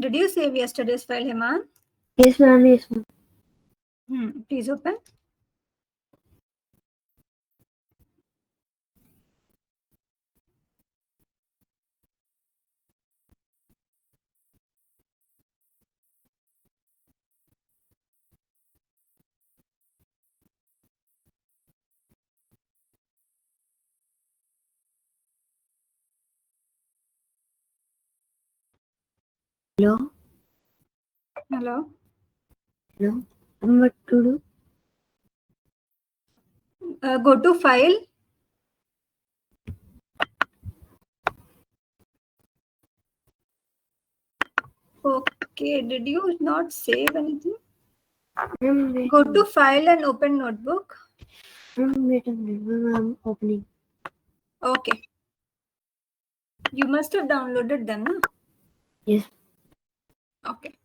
Did you save yesterday's file, Heman? Yes, ma'am. Yes, ma'am. Please open. Hello. Hello. Hello. What to do? Go to file. Okay, did you not save anything? Go to file and open notebook. Wait a minute, I'm opening. Okay. You must have downloaded them, no? Yes. Okay.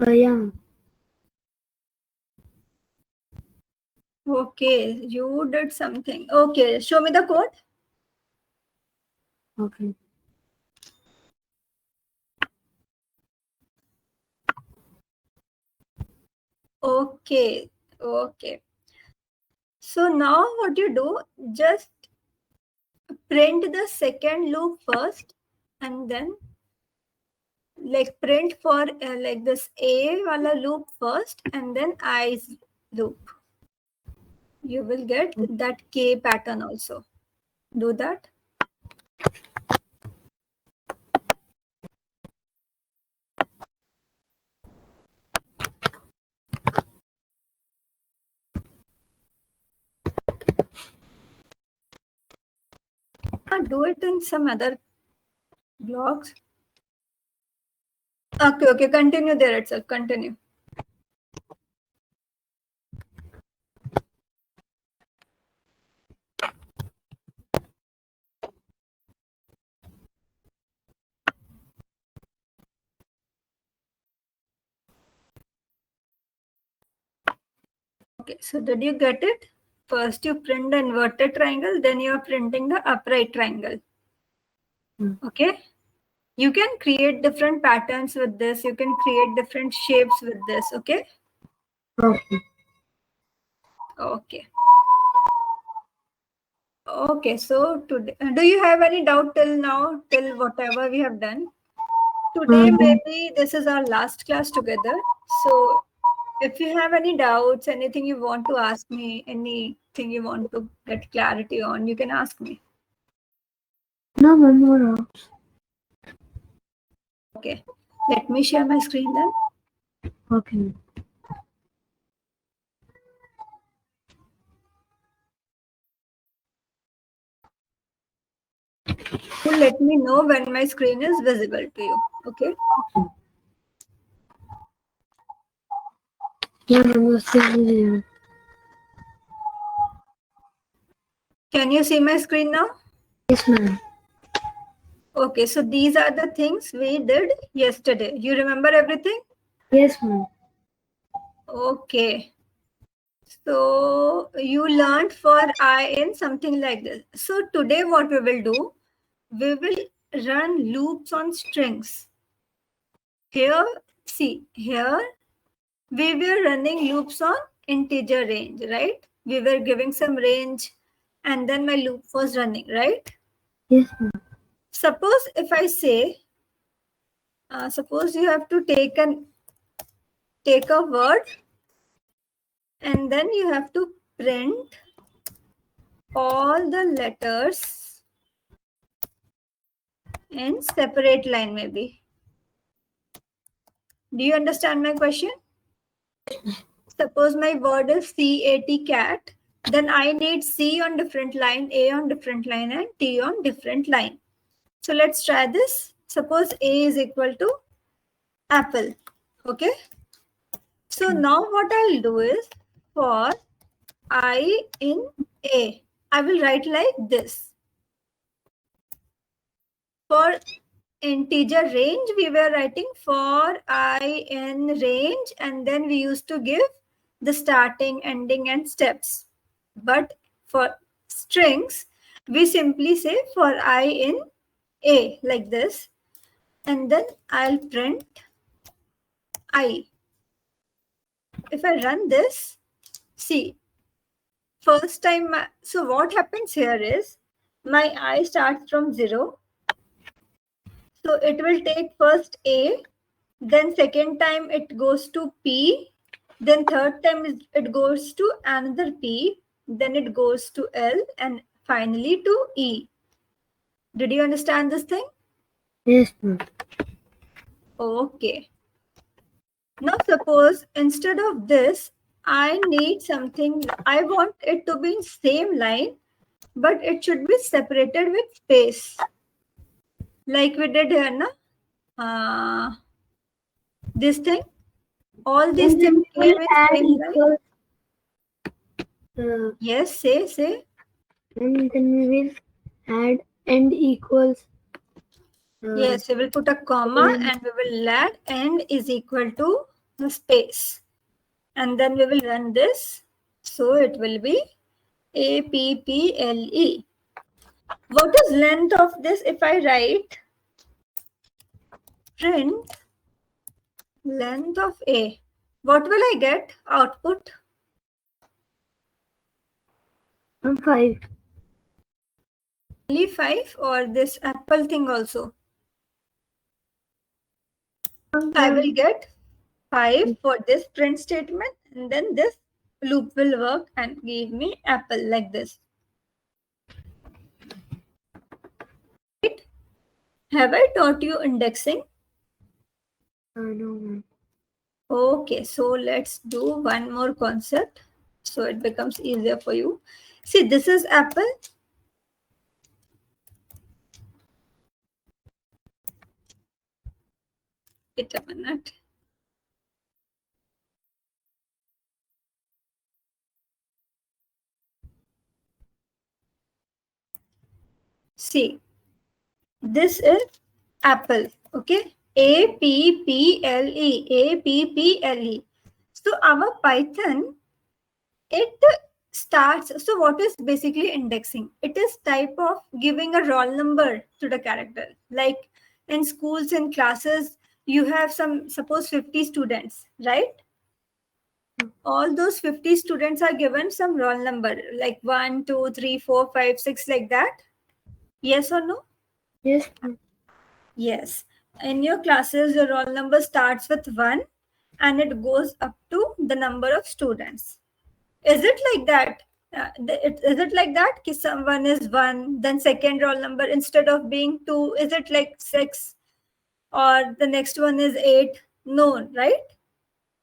Yeah. Okay, you did something. Okay, show me the code. Okay. Okay, okay. So now what you do, just print the second loop first and then like print for like this A wala loop first and then I's loop. You will get that K pattern also. Do that. Do it in some other blogs. Okay, continue there itself. Continue. Okay, so did you get it? First you print the inverted triangle, then you are printing the upright triangle. Okay. You can create different patterns with this. You can create different shapes with this. Okay. Okay. Okay. Okay. So today, do you have any doubt till now, till whatever we have done? Today, maybe this is our last class together. So if you have any doubts, anything you want to ask me, anything you want to get clarity on, you can ask me. No, one more out. Okay. Let me share my screen then. Okay. So let me know when my screen is visible to you. Okay. Yeah, I'm still there. Can you see my screen now? Yes, ma'am. Okay, so these are the things we did yesterday. You remember everything? Yes, ma'am. Okay. So you learned for I in something like this. So today what we will do, we will run loops on strings. Here, see, here we were running loops on integer range, right? We were giving some range and then my loop was running, right? Yes, ma'am. Suppose if I say, suppose you have to take a word and then you have to print all the letters in separate line maybe. Do you understand my question? Suppose my word is CAT, cat, then I need C on different line, A on different line, and T on different line. So let's try this. Suppose A is equal to apple. Okay. So now what I'll do is for I in A, I will write like this. For integer range, we were writing for I in range, and then we used to give the starting, ending, and steps. But for strings, we simply say for I in A like this, and then I'll print I. If I run this, see, first time, so what happens here is my I starts from 0. So it will take first A, then second time it goes to P, then third time it goes to another P, then it goes to L, and finally to E. Did you understand this thing? Yes, ma'am. Okay. Now suppose instead of this, I need something, I want it to be in same line, but it should be separated with space. Like we did here, na? This thing, all these And then things we will came in add same line. equals. Yes, say. And then we will add and equals. Yes, we will put a comma and we will add end is equal to the space. And then we will run this. So it will be APPLE. What is length of this if I write print length of A? What will I get output? 5. Only 5 or this apple thing also? I will get 5 for this print statement, and then this loop will work and give me apple like this. Right? Have I taught you indexing? No, ma'am. Okay, so let's do one more concept so it becomes easier for you. See, this is apple. Wait a minute. See, this is apple. Okay, APPLE, APPLE. So our Python, it starts. So what is basically indexing? It is type of giving a roll number to the character. Like in schools and classes, you have some, suppose 50 students, right? All those 50 students are given some roll number, like 1, 2, 3, 4, 5, 6, like that. Yes or no? Yes, ma'am. Yes. In your classes, your roll number starts with 1 and it goes up to the number of students. Is it like that? Is it like that? Ki someone is 1, then second roll number instead of being 2, is it like 6? Or the next one is 8? No, right?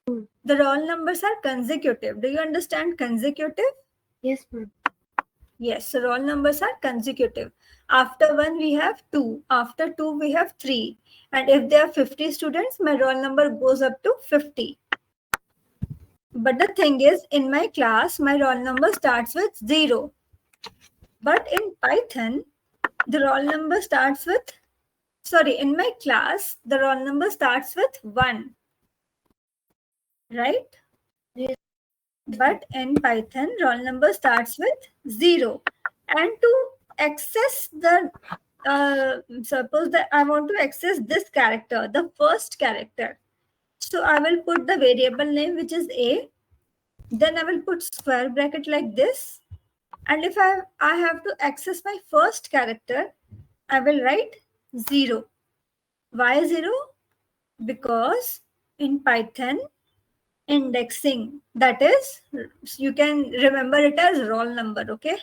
The roll numbers are consecutive. Do you understand consecutive? Yes, ma'am. Yes, so roll numbers are consecutive. After 1, we have 2. After 2, we have 3. And if there are 50 students, my roll number goes up to 50. But the thing is, in my class, my roll number starts with 0. But in Python, the roll number starts with, in my class, the roll number starts with 1. Right? Yes. But in Python, roll number starts with 0. And to access the, suppose that I want to access this character, the first character. So I will put the variable name, which is A. Then I will put square bracket like this. And if I have to access my first character, I will write 0. Why 0? Because in Python, indexing, that is, you can remember it as roll number, okay?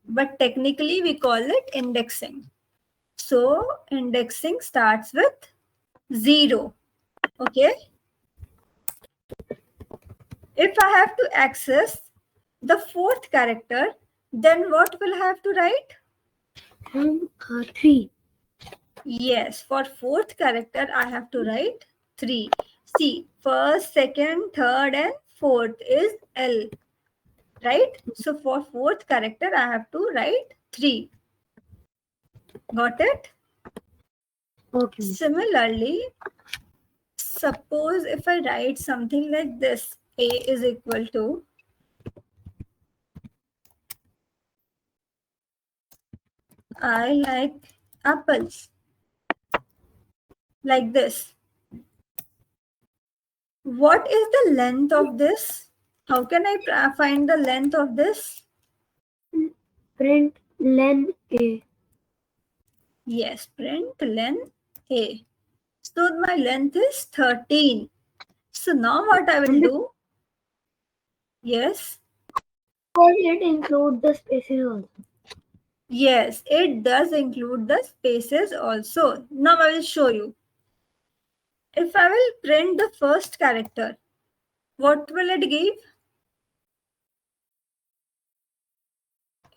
But technically we call it indexing. So indexing starts with 0. Okay. If I have to access the fourth character, then what will I have to write? 3. Yes, for fourth character, I have to write 3. See, first, second, third, and fourth is L, right? So for fourth character, I have to write 3. Got it? Okay. Similarly, suppose if I write something like this, A is equal to I like apples, like this. What is the length of this? How can I find the length of this? Print len A. Yes, print length A. So my length is 13. So now what I will And do? Yes. before it include the spaces also. Yes, it does include the spaces also. Now I will show you. If I will print the first character, what will it give?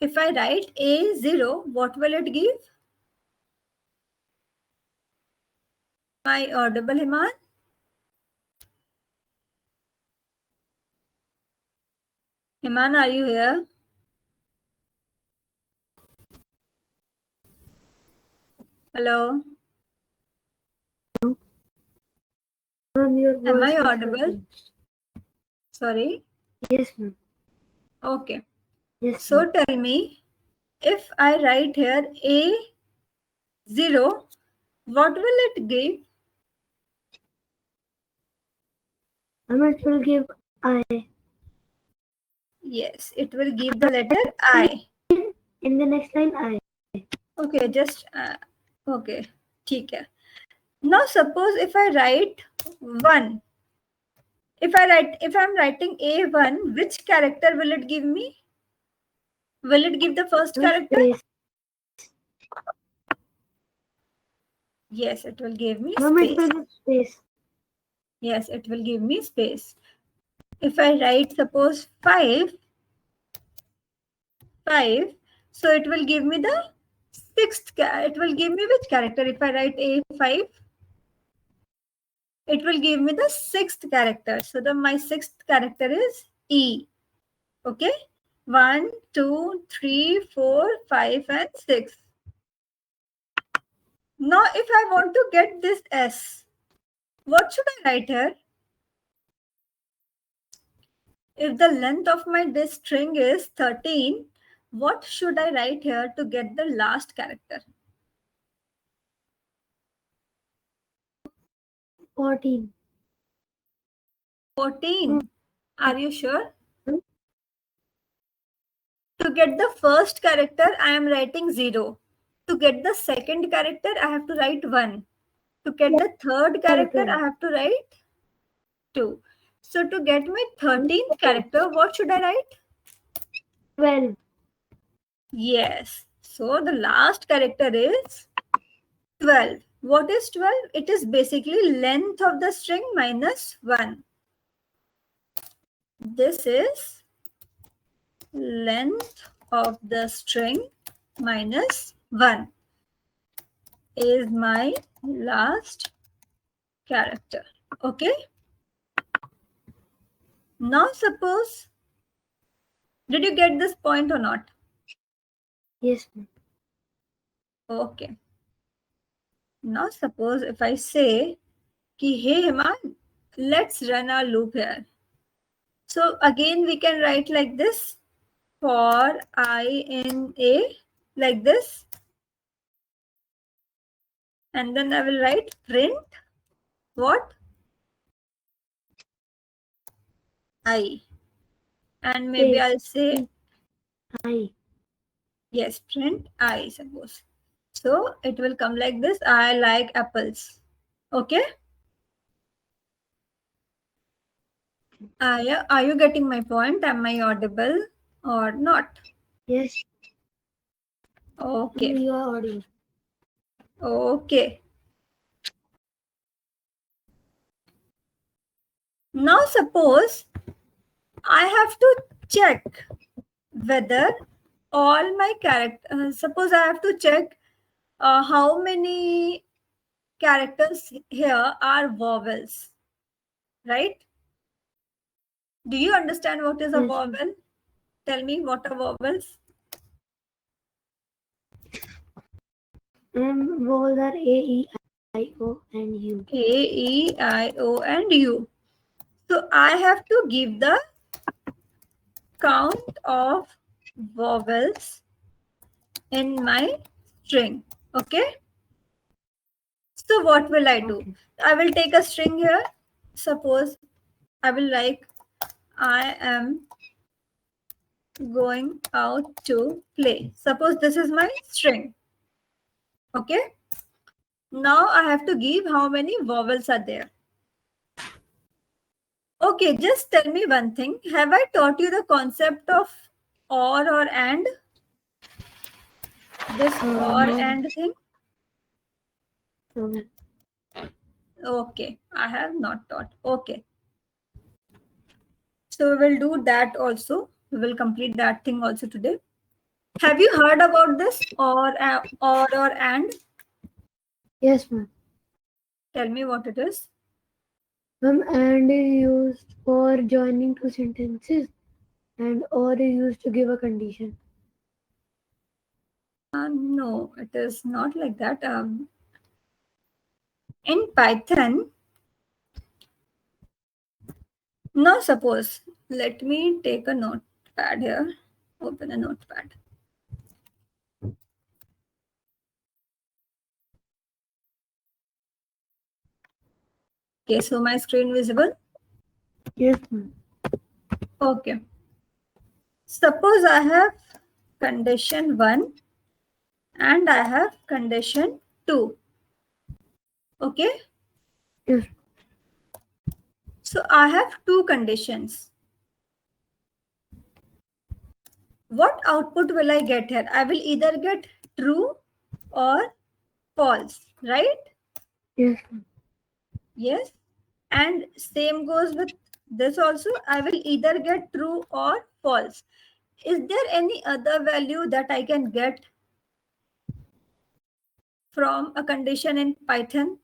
If I write A0, what will it give? Am I audible, Himan? Himan, are you here? Hello? Your Am voice I is audible? breaking. Sorry. Yes, ma'am. Okay. Yes, So ma'am. tell me, if I write here A0, what will it give? It will give I. Yes, it will give the letter I. In the next line I. Okay, just okay. ठीक है. Now suppose if I write 1, if I'm writing A1, which character will it give me? Will it give the first character? Space. Yes, it will give me It will space. give space. Yes, it will give me space. If I write suppose 5, so it will give me the it will give me which character? If I write A5, it will give me the sixth character. So my sixth character is E. Okay. 1, 2, 3, 4, 5, and 6. Now, if I want to get this S, what should I write here? If the length of my this string is 13, what should I write here to get the last character? 14. 14. Are you sure? Hmm? To get the first character, I am writing 0. To get the second character, I have to write 1. To get the third character, I have to write 2. So to get my 13th character, what should I write? 12. Yes. So the last character is 12. What is 12? It is basically length of the string minus 1. This is length of the string minus 1 is my last character. Okay. Now suppose, did you get this point or not? Yes, ma'am. Okay. Now suppose if I say, ki, hey Himan, let's run our loop here. So again we can write like this, for I in A, like this. And then I will write print what? I. And maybe Space. I'll say, I. yes, print I, suppose. So it will come like this, I like apples. Okay. Are you getting my point? Am I audible or not? Yes. Okay. You are audible. Okay. Now suppose I have to check whether all my characters, suppose I have to check how many characters here are vowels, right? Do you understand what is a Yes, vowel? ma'am. Tell me what are vowels? Vowels are A, E, I, O, and U. A, E, I, O, and U. So I have to give the count of vowels in my string. Okay. So what will I do? Okay. I will take a string here. Suppose I will like I am going out to play. Suppose this is my string. Okay. Now I have to give how many vowels are there. Okay, just tell me one thing. Have I taught you the concept of or and? This or No, and thing? no, ma'am. Okay, I have not taught. Okay. So we will do that also. We will complete that thing also today. Have you heard about this or and? Yes, ma'am. Tell me what it is. Ma'am, and is used for joining two sentences, and or is used to give a condition. No, it is not like that. In Python, now suppose, let me take a notepad here. Open a notepad. Okay, so my screen visible. Yes, ma'am. Okay. Suppose I have condition 1 and I have condition 2. Okay. Yes, So I have two conditions. What output will I get here? I will either get true or false, right? yes, ma'am. Yes. And same goes with this also. I will either get true or false. Is there any other value that I can get from a condition in Python?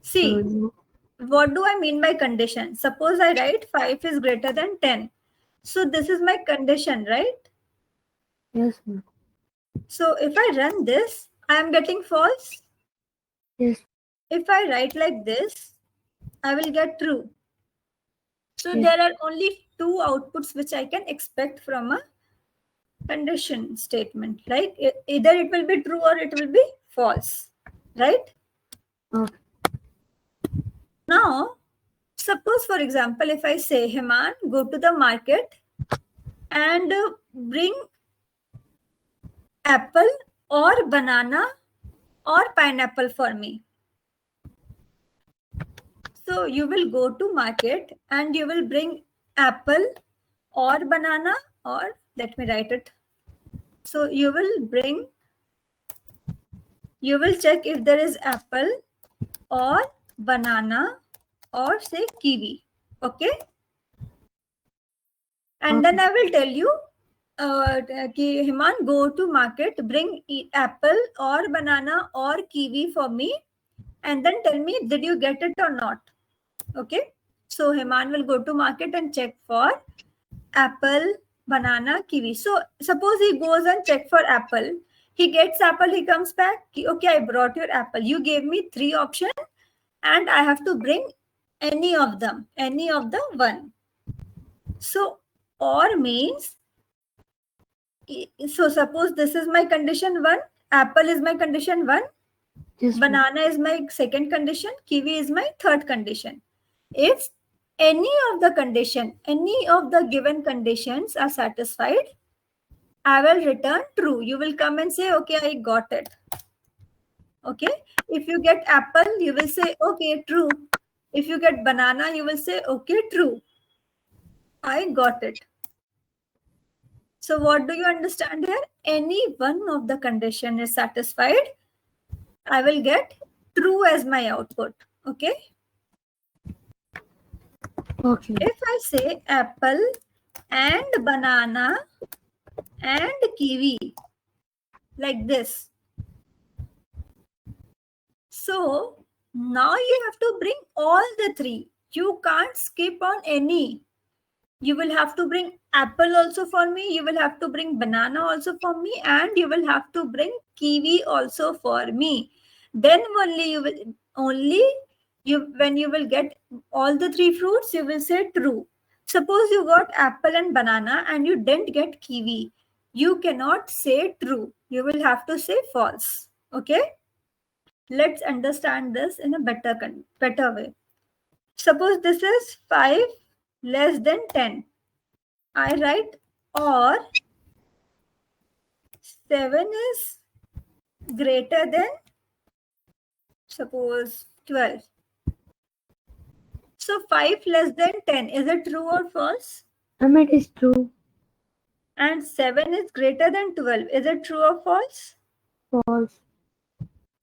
See, No. what do I mean by condition? Suppose I write 5 is greater than 10. So this is my condition, right? Yes, ma'am. So if I run this, I am getting false. Yes, If I write like this, I will get true. So yes. there are only two outputs which I can expect from a condition statement. Like either it will be true or it will be false, right? Okay. Now, suppose for example, if I say, Heman, go to the market and bring apple or banana or pineapple for me. So you will go to market and you will bring apple or banana, or let me write it. So you will check if there is apple or banana or say kiwi. Okay. And then Okay. I will tell you, Himan, go to market, bring apple or banana or kiwi for me, and then tell me, did you get it or not? Okay. So Himan will go to market and check for apple, banana, kiwi. So suppose he goes and check for apple. He gets apple, he comes back. Okay, I brought your apple. You gave me 3 options and I have to bring any of them, any of the one. So or means, so suppose this is my condition 1, apple is my condition 1, Yes, ma'am. banana is my second condition, kiwi is my third condition. If any of the condition, any of the given conditions are satisfied, I will return true. You will come and say, okay, I got it. Okay. If you get apple, you will say, okay, true. If you get banana, you will say, okay, true. I got it. So what do you understand here? Any one of the condition is satisfied, I will get true as my output. Okay. Okay. If I say apple and banana and kiwi, like this. So now you have to bring all the three. You can't skip on any. You will have to bring apple also for me. You will have to bring banana also for me. And you will have to bring kiwi also for me. Then only when you will get all the three fruits, you will say true. Suppose you got apple and banana and you didn't get kiwi. You cannot say true. You will have to say false. Okay? Let's understand this in a better way. Suppose this is 5 less than 10. I write or 7 is greater than, suppose, 12. So 5 less than 10, is it true or false? It is true. And 7 is greater than 12, is it true or false? False.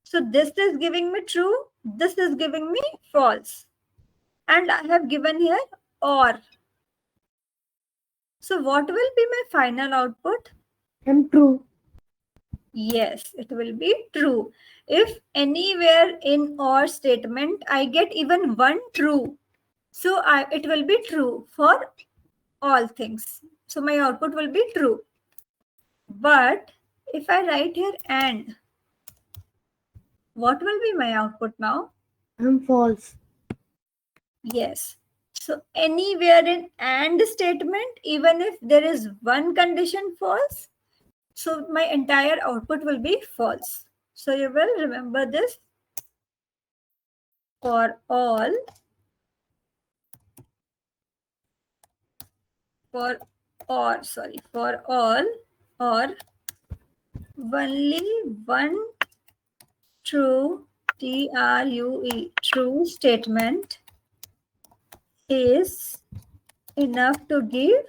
So this is giving me true, this is giving me false. And I have given here or. So what will be my final output? True. Yes, it will be true. If anywhere in or statement I get even one true, so it will be true for all things. So my output will be true. But if I write here and, what will be my output now? False. Yes. So anywhere in and statement, even if there is one condition false, so my entire output will be false. So you will remember this for all, for for all or only one true, true statement is enough to give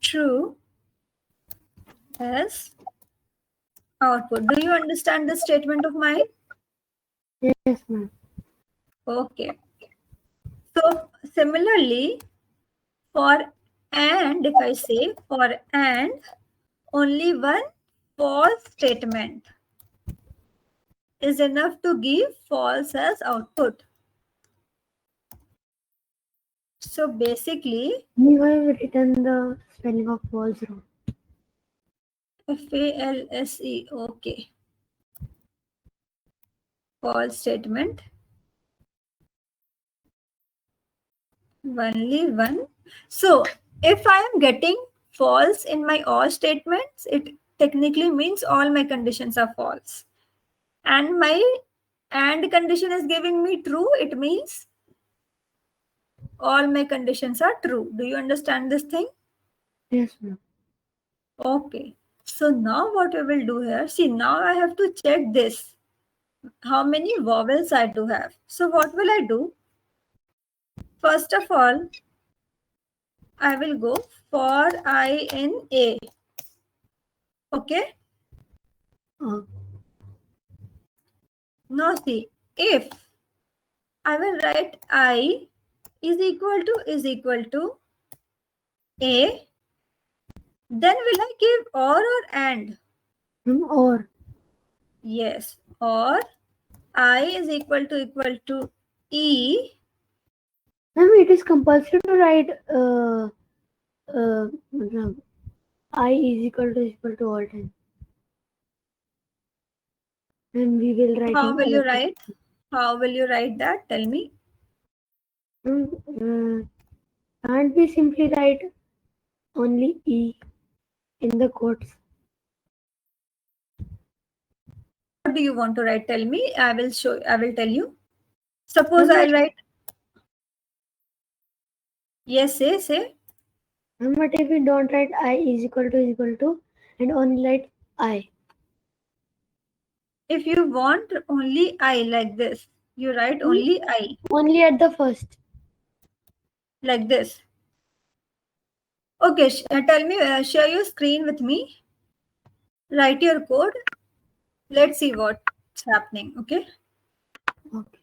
true as output. Do you understand the statement of mine? Yes, ma'am. Okay. So similarly, for and, if I say for and, only one false statement is enough to give false as output. So basically, You have written the spelling of false wrong. false, okay. False statement, only one. So if I am getting false in my all statements, it technically means all my conditions are false. And my and condition is giving me true, it means all my conditions are true. Do you understand this thing? Yes, ma'am. Okay. So now what we will do here, see, now I have to check this, how many vowels I do have. So what will I do? First of all, I will go for I in A. Okay. Now see, if I will write I is equal to A, then will I give or and? Or. Yes, or I is equal to E. Ma'am, it is compulsory to write I is equal to all time. And we will write How in will you electric. write? How will you write that? Tell me. Can't we simply write only E in the quotes? What do you want to write? Tell me. I will tell you. Suppose Ma'am, I'll write, yes, say. but if we don't write I is equal to and only write I. If you want only I like this, you write only I Only at the first. like this. Okay, tell me, share your screen with me. Write your code. Let's see what. happening. Okay. Okay.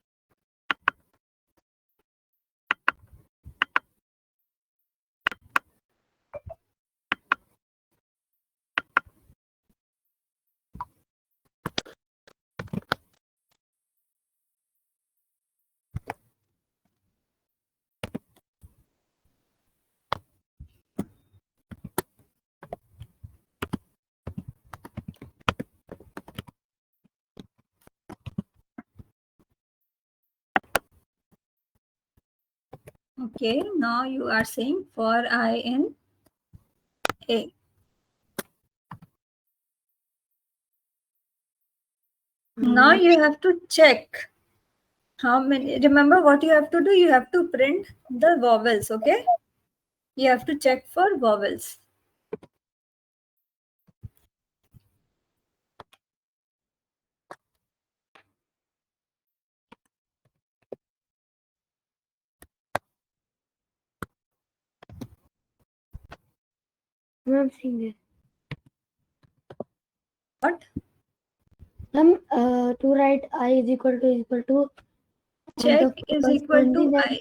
Okay. Now you are saying for I in A. Now you have to check how many. Remember what you have to do? You have to print the vowels. Okay. You have to check for vowels. I'm seeing it. What? To write I is equal to on Check the is first equal only, to then I.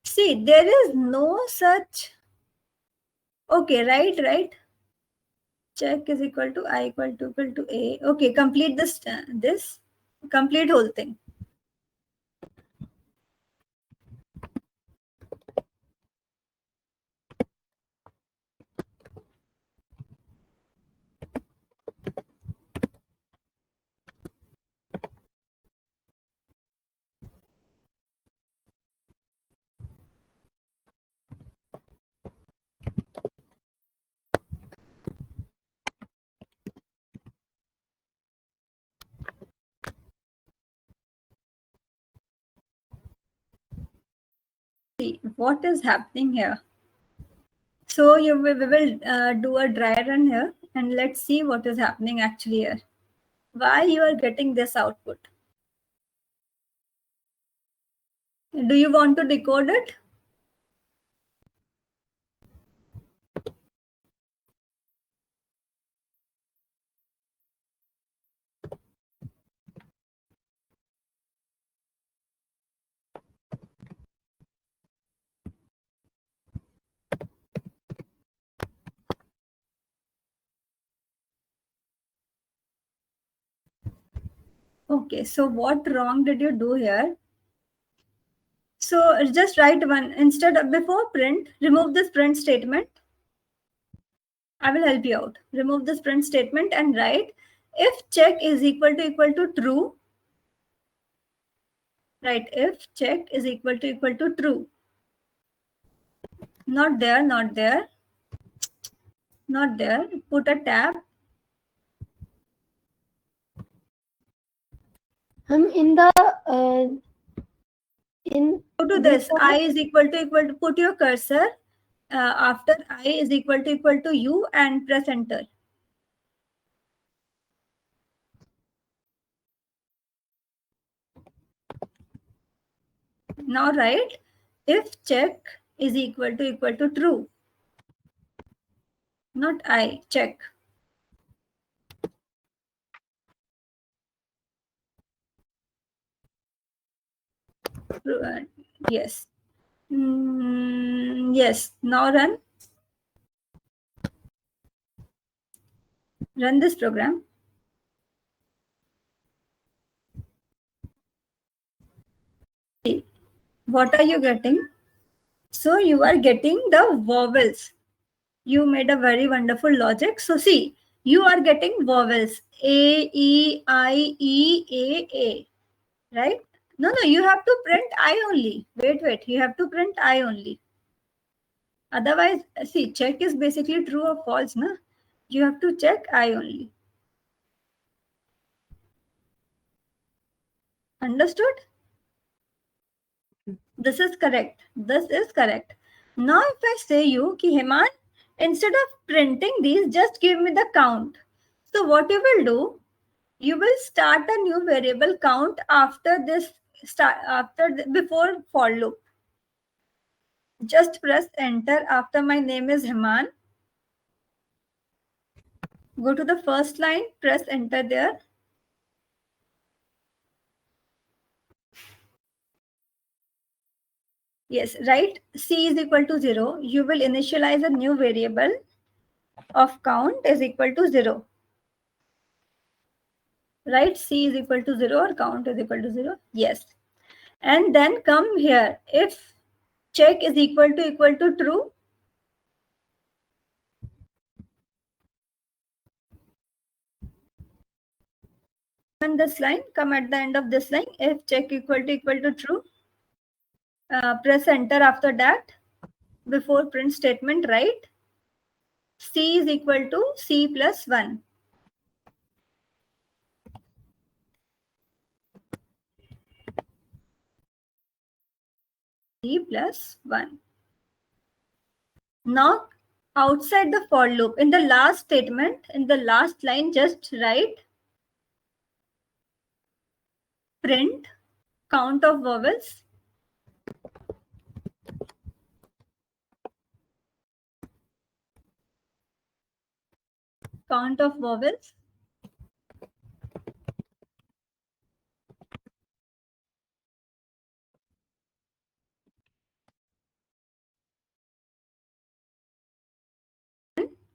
See, there is no such. Okay, right. Check is equal to I equal to A. Okay, complete this complete whole thing. See what is happening here. So we will do a dry run here and let's see what is happening actually here. Why you are getting this output? Do you want to decode it? Okay, so what wrong did you do here? So just write one instead of before print, remove this print statement. I will help you out. Remove this print statement and write if check is equal to true. Right, if check is equal to true. Not there, not there, not there. Put a tab. in the in Go to this this. one. I is equal to put your cursor after I is equal to you and press enter. Now write if check is equal to true. Not I, check. Uh, yes. Yes. Now run. Run this program. See, what are you getting? So you are getting the vowels. You made a very wonderful logic. So see, you are getting vowels A, E, I, E, A, right? No, you have to print I only. Wait, you have to print I only. Otherwise, see, check is basically true or false, na? You have to check I only. Understood? This is correct. This is correct. Now, if I say you, ki Heman, instead of printing these, just give me the count. So what you will do, you will start a new variable count after this before for loop. Just press enter after my name is Heman. Go to the first line, press enter there. Yes, right. C is equal to 0. You will initialize a new variable of count is equal to 0. Right? C is equal to 0 or count is equal to 0. Yes. And then come here. If check is equal to true, in this line, come at the end of this line. If check equal to true, press enter after that. Before print statement, write C is equal to C plus 1. C plus 1. Now, outside the for loop, in the last statement, in the last line, just write print count of vowels. Count of vowels.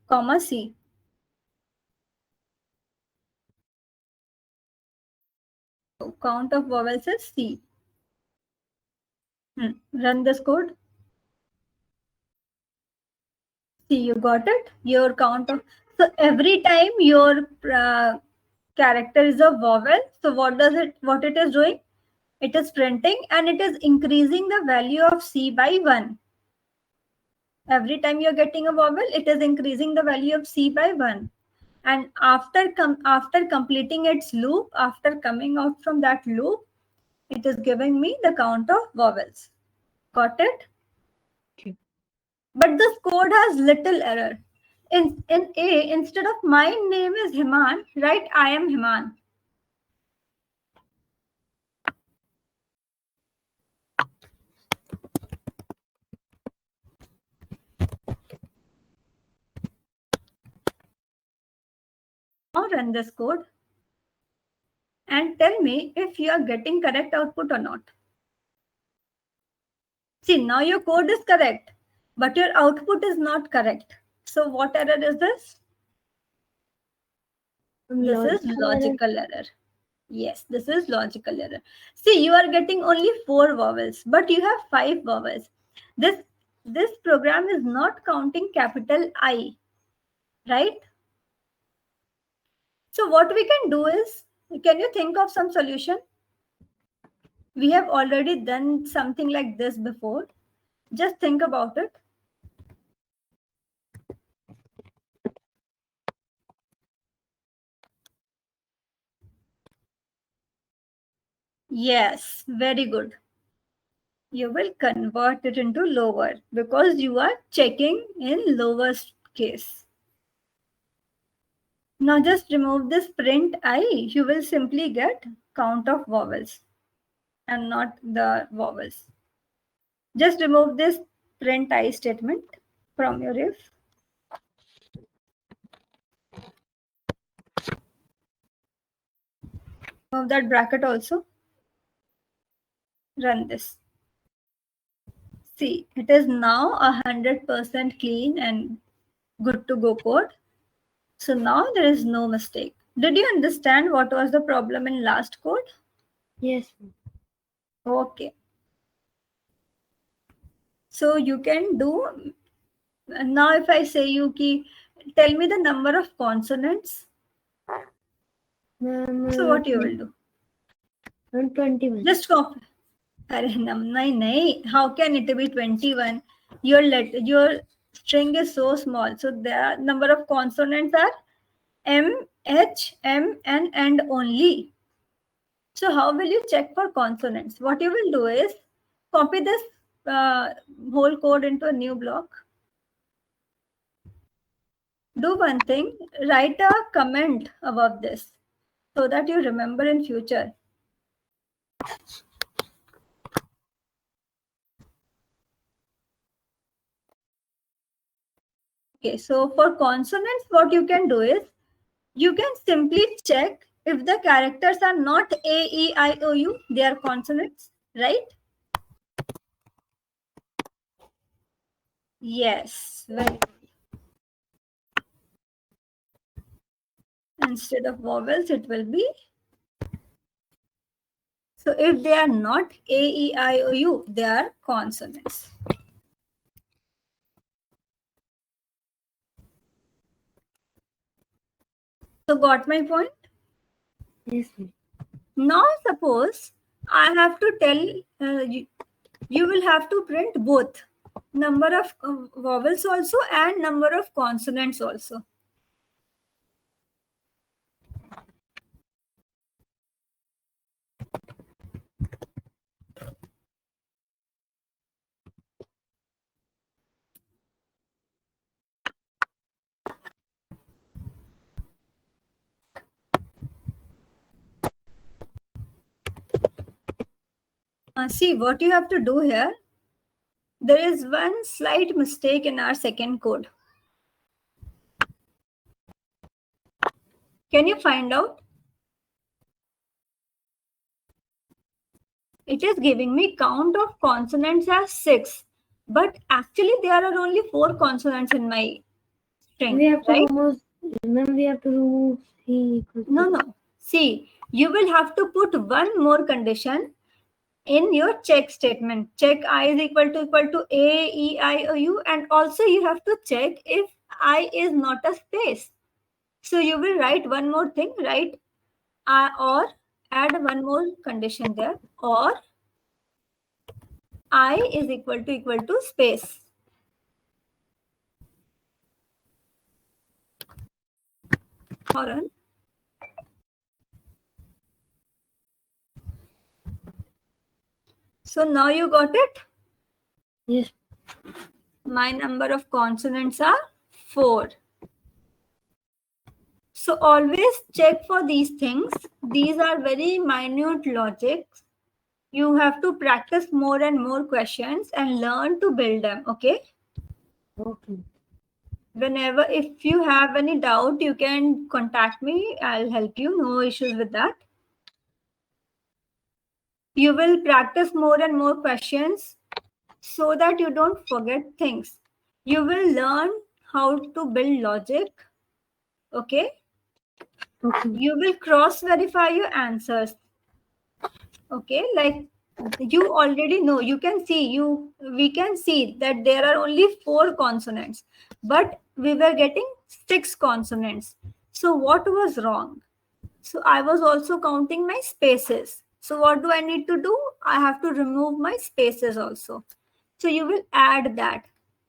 Comma C. So, count of vowels is C. Run this code. See, you got it? Your count of... So every time your character is a vowel, so what it is doing? It is printing and it is increasing the value of C by 1. Every time you're getting a vowel, it is increasing the value of C by 1. And after completing its loop, after coming out from that loop, it is giving me the count of vowels. Got it? Okay. But this code has little error. In A, instead of my name is Himan, write I am Himan. Now run this code and tell me if you are getting correct output or not. See, now your code is correct, but your output is not correct. So what error is this? This is logical error. Yes, this is logical error. See, you are getting only 4 vowels, but you have 5 vowels. This program is not counting capital I, right? So what we can do is, can you think of some solution? We have already done something like this before. Just think about it. Yes, very good. You will convert it into lower because you are checking in lowest case. Now just remove this print I. You will simply get count of vowels and not the vowels. Just remove this print I statement from your if. Remove that bracket also. Run this. See, it is now 100% clean and good to go code. So now there is no mistake. Did you understand what was the problem in last code? Yes. Okay. So you can do, now if I say you ki, tell me the number of consonants. So what you will do? 21. Just copy. How can it be 21? Your string is so small. So the number of consonants are M, H, M, N, and only. So how will you check for consonants? What you will do is copy this whole code into a new block. Do one thing, write a comment above this so that you remember in future. Okay, so for consonants, what you can do is you can simply check if the characters are not A, E, I, O, U, they are consonants, right? Yes, very good. Instead of vowels, it will be. So if they are not A, E, I, O, U, they are consonants. So got my point? Yes, ma'am. Now suppose I have to tell you will have to print both number of vowels also and number of consonants also. See what you have to do here. There is one slight mistake in our second code. Can you find out? It is giving me count of consonants as 6, but actually there are only 4 consonants in my We string, have to right? remove, ma'am, we have to remove C equals No, to. no. See, you will have to put one more condition in your check statement. Check I is equal to A, E, I, O, U, and also you have to check if I is not a space. So you will write one more thing, right? Or add one more condition there, or I is equal to space. Hold on. So now you got it. Yes. My number of consonants are 4. So always check for these things. These are very minute logics. You have to practice more and more questions and learn to build them. Okay. Okay. Whenever, if you have any doubt, you can contact me. I'll help you. No issues with that. You will practice more and more questions so that you don't forget things. You will learn how to build logic. Okay. Okay. You will cross verify your answers. Okay, like you already know, you can see, we can see that there are only 4 consonants, but we were getting 6 consonants. So what was wrong? So I was also counting my spaces. So what do I need to do? I have to remove my spaces also. So you will add that.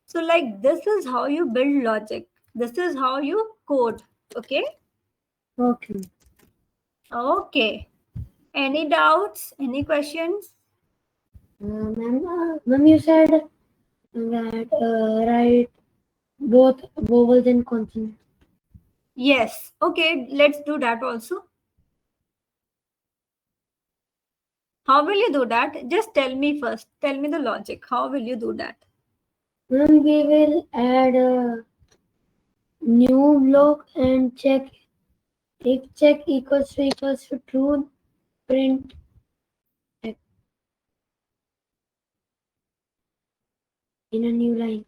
So like this is how you build logic. This is how you code. Okay. Okay. Okay. Any doubts? Any questions? Ma'am, you said that write both vowels and consonants. Yes. Okay, let's do that also. How will you do that? Just tell me first. Tell me the logic. How will you do that? Ma'am, we will add a new block and check. If check equals to true, print check in a new line.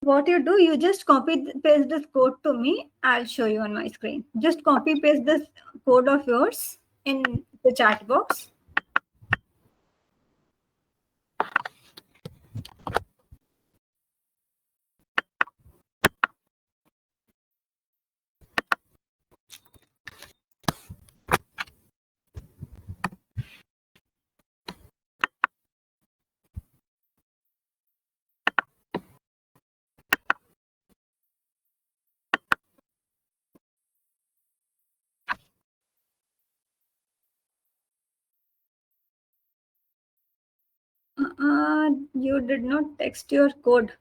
What you do, you just copy paste this code to me. I'll show you on my screen. Just copy paste this code of yours in the chat box. You did not text your code.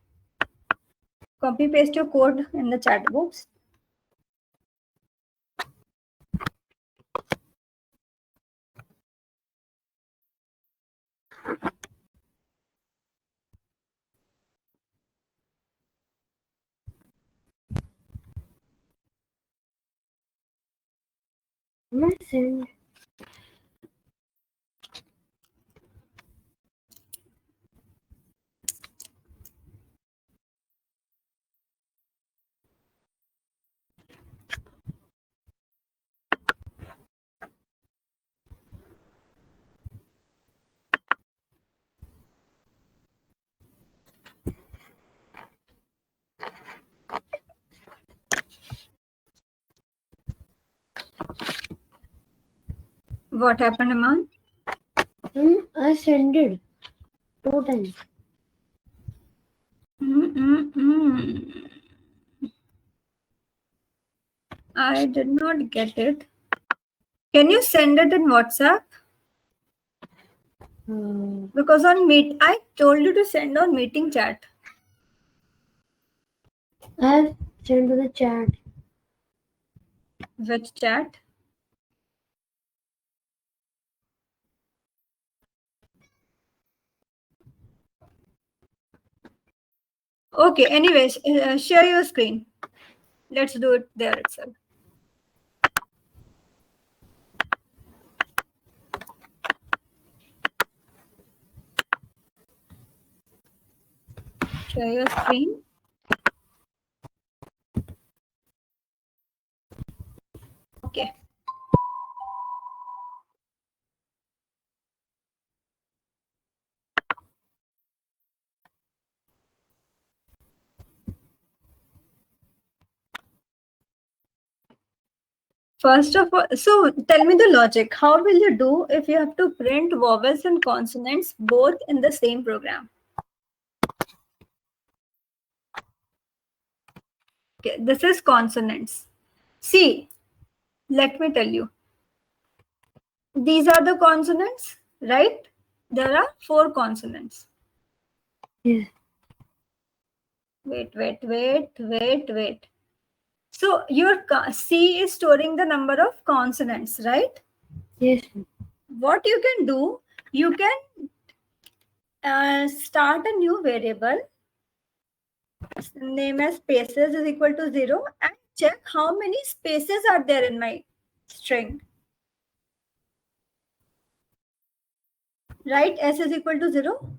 Copy paste your code in the chat box. Send. What happened, Aman? I sent it 2 times. I did not get it. Can you send it in WhatsApp? Because on Meet, I told you to send on meeting chat. I have sent to the chat. Which chat? Okay, anyways, share your screen. Let's do it there itself. Share your screen. Okay. First of all, so tell me the logic. How will you do if you have to print vowels and consonants both in the same program? Okay, this is consonants. See, let me tell you. These are the consonants, right? There are 4 consonants. Yes. Wait. So your C is storing the number of consonants, right? Yes. What you can do, you can start a new variable, name as spaces is equal to 0, and check how many spaces are there in my string. Right? S is equal to 0.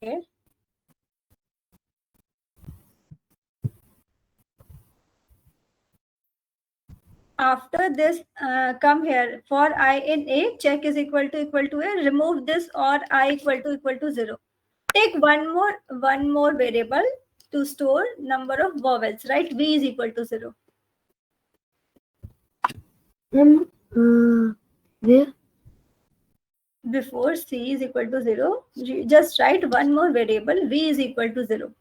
Okay. After this, come here. For I in A, check is equal to A. Remove this or I equal to 0. Take one more variable to store number of vowels, right? V is equal to 0. Where? Before C is equal to 0, just write one more variable, V is equal to 0.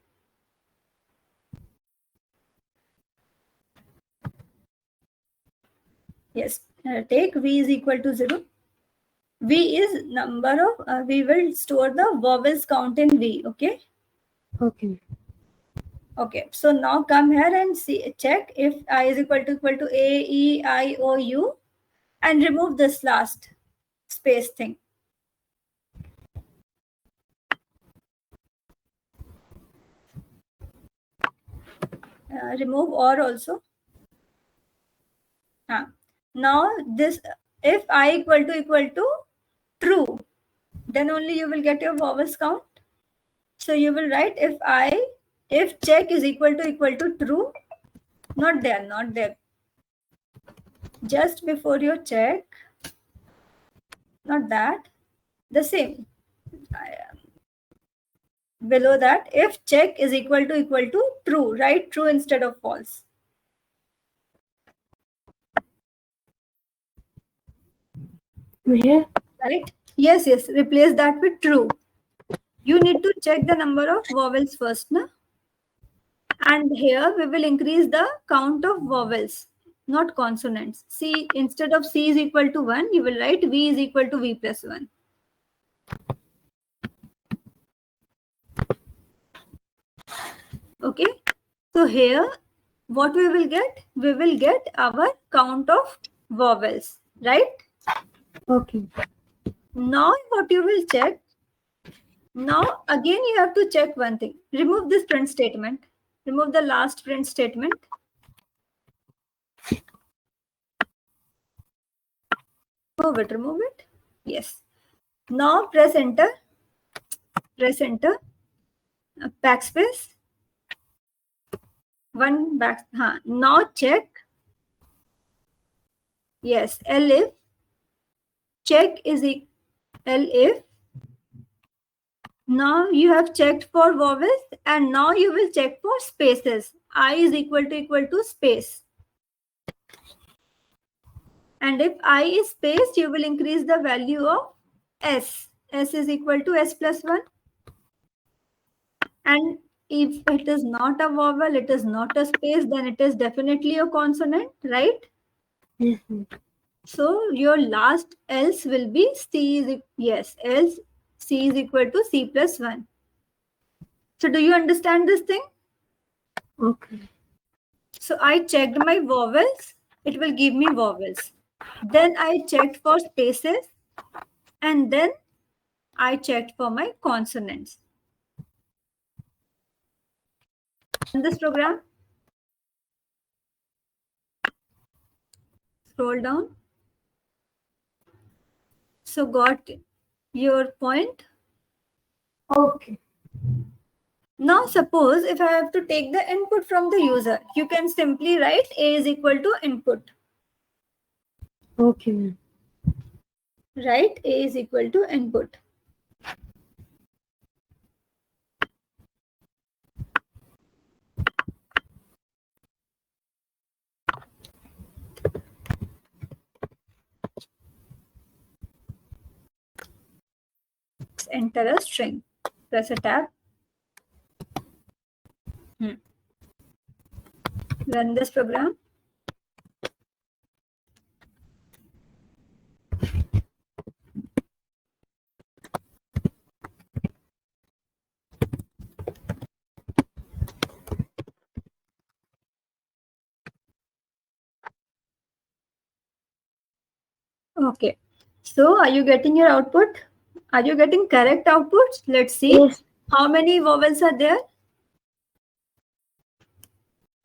Yes, take V is equal to 0. V is number of, we will store the vowels count in V, okay? Okay. Okay, so now come here and see, check if I is equal to A, E, I, O, U, and remove this last space thing. Remove or also. Now this, if I equal to true, then only you will get your vowels count. So you will write if check is equal to true, not there. Just before your check, not that, the same. Below that, if check is equal to true, write true instead of false. Here? Right? Yes, replace that with true. You need to check the number of vowels first, na? And here we will increase the count of vowels, not consonants. See, instead of C is equal to 1, you will write V is equal to V plus 1. Okay. So here, what we will get? We will get our count of vowels, right? Okay. Now what you will check? Now again you have to check one thing. Remove this print statement. Remove the last print statement. Remove it. Yes. Now press enter. Press enter. Backspace. One back. Now check. Yes. L if check is L if Now you have checked for vowels and now you will check for spaces. I is equal to space. And if I is space, you will increase the value of S. S is equal to S plus 1. And if it is not a vowel, it is not a space, then it is definitely a consonant, right? Yes, ma'am. So your last else will be C is, yes, else C is equal to C plus 1. So do you understand this thing? Okay. So I checked my vowels, it will give me vowels. Then I checked for spaces and then I checked for my consonants. In this program, scroll down. So got your point? Okay. Now suppose if I have to take the input from the user, you can simply write A is equal to input. Okay, ma'am. Write A is equal to input. Enter a string. Press a tab. Run this program. Okay. So are you getting your output? Are you getting correct outputs? Let's see. Yes. How many vowels are there?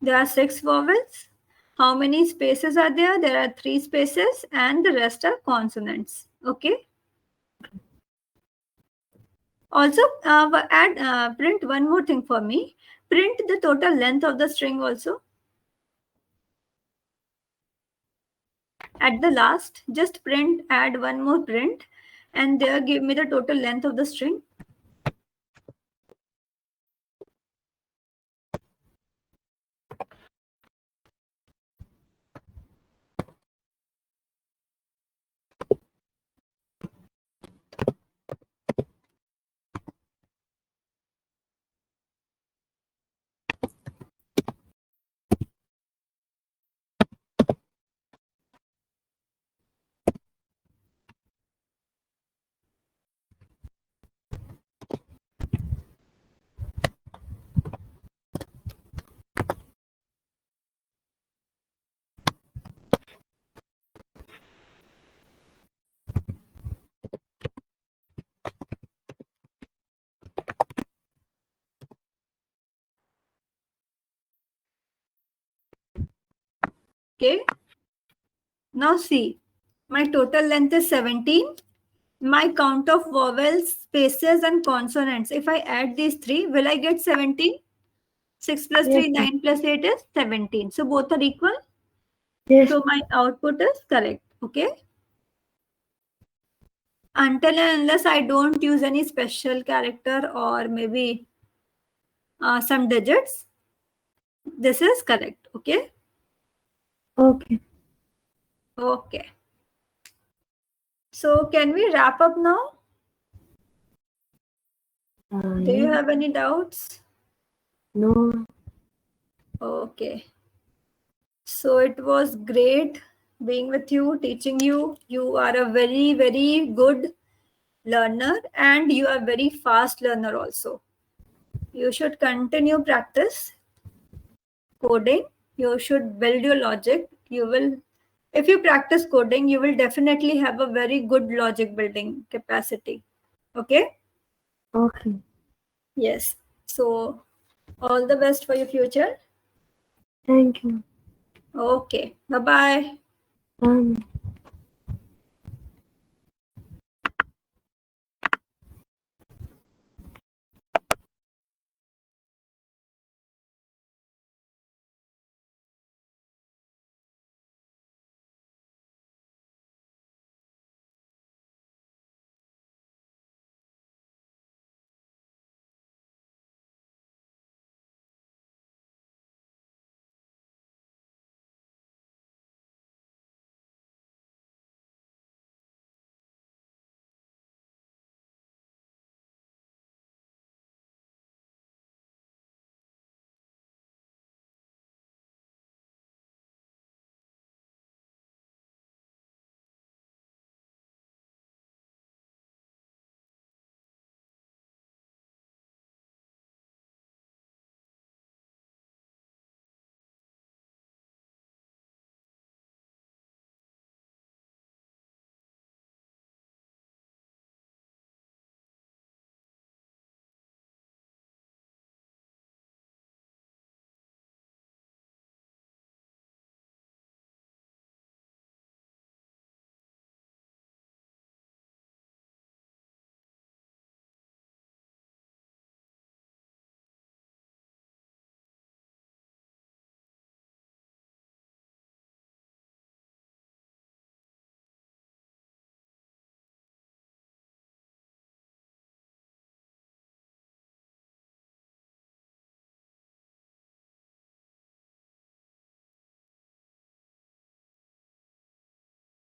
There are 6 vowels. How many spaces are there? There are 3 spaces and the rest are consonants. Okay. Also, print one more thing for me. Print the total length of the string also. At the last, just print, add one more print, and there give me the total length of the string. Okay. Now see, my total length is 17. My count of vowels, spaces, and consonants. If I add these 3, will I get 17? 6 plus Yes, 3, ma'am. 9 plus 8 is 17. So both are equal. Yes. So my output is correct. Okay. Until and unless I don't use any special character or maybe some digits, this is correct. Okay. Okay. Okay. So can we wrap up now? Do you Yeah. have any doubts? No. Okay. So it was great being with you, teaching you. You are a very, very good learner and you are very fast learner also. You should continue practice coding. You should build your logic. You will, if you practice coding, you will definitely have a very good logic building capacity. Okay? Okay. Yes. So all the best for your future. Thank you. Okay. Bye bye. Um.